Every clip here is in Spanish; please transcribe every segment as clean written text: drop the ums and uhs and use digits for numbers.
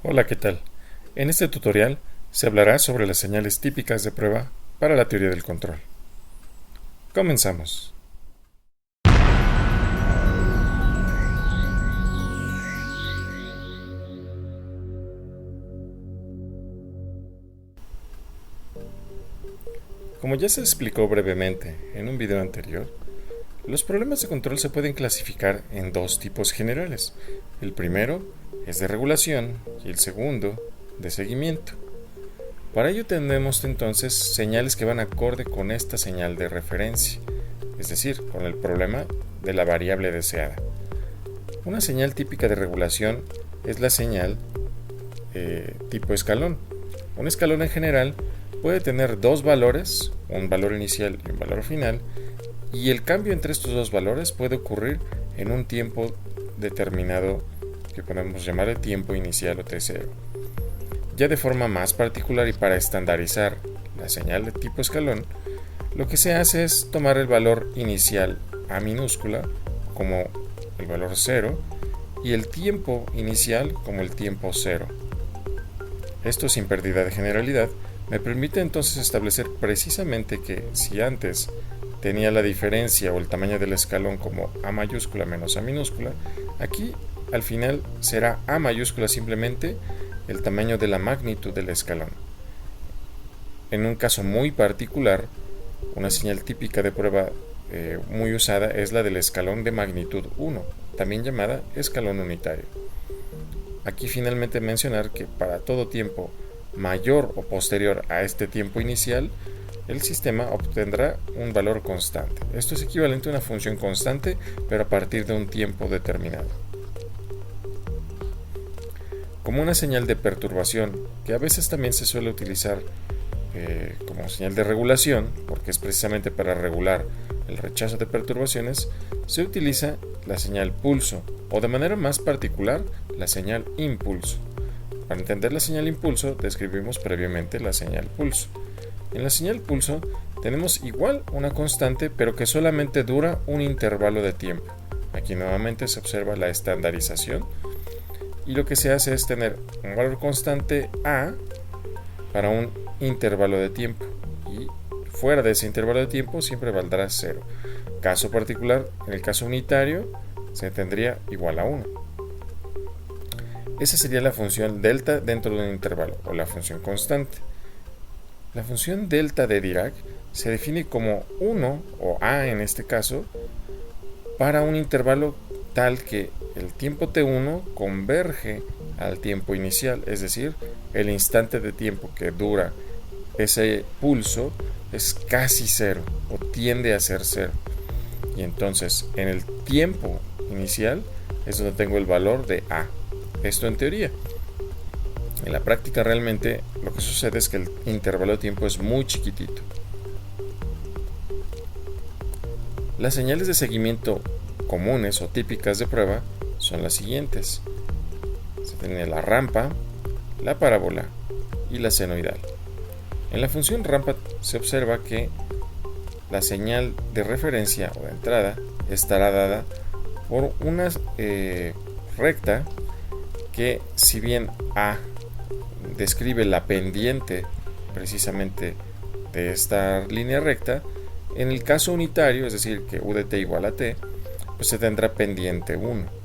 Hola, ¿qué tal? En este tutorial se hablará sobre las señales típicas de prueba para la teoría del control. Comenzamos. Como ya se explicó brevemente en un video anterior, los problemas de control se pueden clasificar en dos tipos generales. El primero es de regulación y el segundo de seguimiento. Para ello tenemos entonces señales que van acorde con esta señal de referencia, es decir, con el problema de la variable deseada. Una señal típica de regulación es la señal tipo escalón. Un escalón en general puede tener dos valores, un valor inicial y un valor final, y el cambio entre estos dos valores puede ocurrir en un tiempo determinado que podemos llamar el tiempo inicial o T0. Ya de forma más particular y para estandarizar la señal de tipo escalón, lo que se hace es tomar el valor inicial A minúscula como el valor 0 y el tiempo inicial como el tiempo 0. Esto, sin pérdida de generalidad, me permite entonces establecer precisamente que si antes tenía la diferencia o el tamaño del escalón como A mayúscula menos A minúscula, aquí al final será A mayúscula simplemente el tamaño de la magnitud del escalón. En un caso muy particular, una señal típica de prueba muy usada es la del escalón de magnitud 1, también llamada escalón unitario. Aquí finalmente mencionar que para todo tiempo mayor o posterior a este tiempo inicial, el sistema obtendrá un valor constante. Esto es equivalente a una función constante, pero a partir de un tiempo determinado. Como una señal de perturbación, que a veces también se suele utilizar como señal de regulación, porque es precisamente para regular el rechazo de perturbaciones, se utiliza la señal pulso, o de manera más particular, la señal impulso. Para entender la señal impulso, describimos previamente la señal pulso. En la señal pulso tenemos igual una constante, pero que solamente dura un intervalo de tiempo. Aquí nuevamente se observa la estandarización, y lo que se hace es tener un valor constante A para un intervalo de tiempo, y fuera de ese intervalo de tiempo siempre valdrá 0. Caso particular, en el caso unitario, se tendría igual a 1. Esa sería la función delta dentro de un intervalo, o la función constante. La función delta de Dirac se define como 1, o A en este caso, para un intervalo tal que el tiempo t1 converge al tiempo inicial, es decir, el instante de tiempo que dura ese pulso es casi 0 o tiende a ser 0. Y entonces en el tiempo inicial es donde tengo el valor de A. Esto en teoría. En la práctica realmente lo que sucede es que el intervalo de tiempo es muy chiquitito. Las señales de seguimiento comunes o típicas de prueba son las siguientes. Se tiene la rampa, la parábola y la senoidal. En la función rampa se observa que la señal de referencia o de entrada estará dada por una recta que, si bien A describe la pendiente precisamente de esta línea recta, en el caso unitario, es decir, que U de t igual a t, pues se tendrá pendiente 1.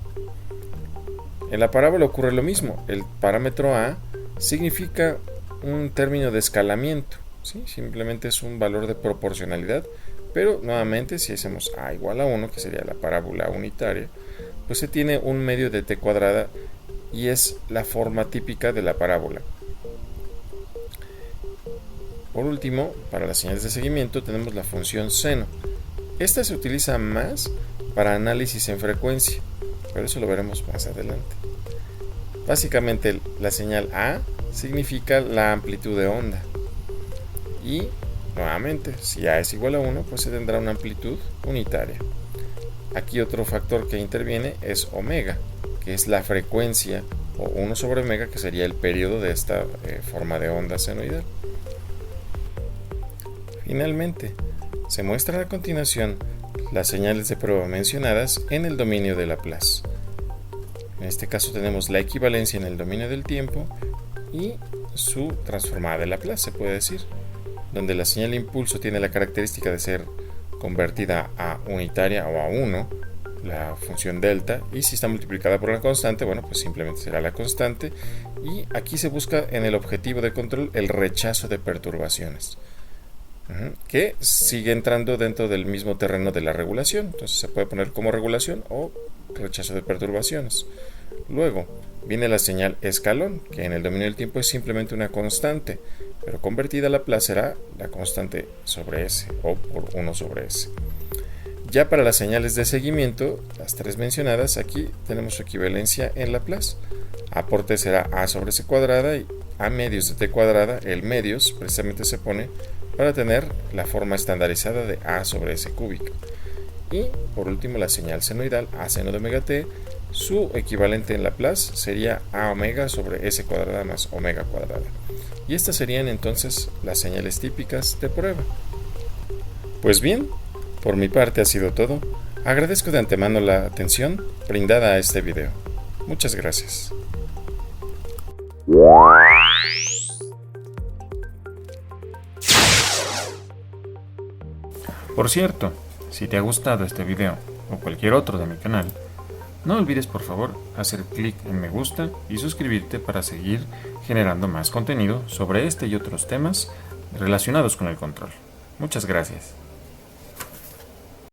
En la parábola ocurre lo mismo. El parámetro A significa un término de escalamiento, ¿sí? Simplemente es un valor de proporcionalidad, pero nuevamente si hacemos A igual a 1, que sería la parábola unitaria, pues se tiene un medio de t cuadrada y es la forma típica de la parábola. Por último, para las señales de seguimiento tenemos la función seno. Esta se utiliza más para análisis en frecuencia, pero eso lo veremos más adelante. Básicamente la señal A significa la amplitud de onda, y nuevamente si A es igual a 1, pues se tendrá una amplitud unitaria. Aquí otro factor que interviene es omega, que es la frecuencia, o 1 sobre omega, que sería el periodo de esta forma de onda senoidal. Finalmente, se muestran a continuación las señales de prueba mencionadas en el dominio de Laplace. En este caso tenemos la equivalencia en el dominio del tiempo y su transformada de Laplace, se puede decir, donde la señal de impulso tiene la característica de ser convertida a unitaria o a 1, la función delta, y si está multiplicada por una constante, bueno, pues simplemente será la constante, y aquí se busca en el objetivo de control el rechazo de perturbaciones, que sigue entrando dentro del mismo terreno de la regulación. Entonces se puede poner como regulación o rechazo de perturbaciones. Luego viene la señal escalón, que en el dominio del tiempo es simplemente una constante, pero convertida a Laplace será la constante sobre S o por 1 sobre S. Ya para las señales de seguimiento, las tres mencionadas, aquí tenemos su equivalencia en Laplace. A por t será a sobre c cuadrada y a medios de t cuadrada, el medios precisamente se pone para tener la forma estandarizada de a sobre s cúbica. Y por último la señal senoidal a seno de omega t, su equivalente en Laplace sería a omega sobre s cuadrada más omega cuadrada. Y estas serían entonces las señales típicas de prueba. Pues bien, por mi parte ha sido todo. Agradezco de antemano la atención brindada a este video. Muchas gracias. Por cierto, si te ha gustado este video o cualquier otro de mi canal, no olvides por favor hacer clic en me gusta y suscribirte para seguir generando más contenido sobre este y otros temas relacionados con el control. Muchas gracias.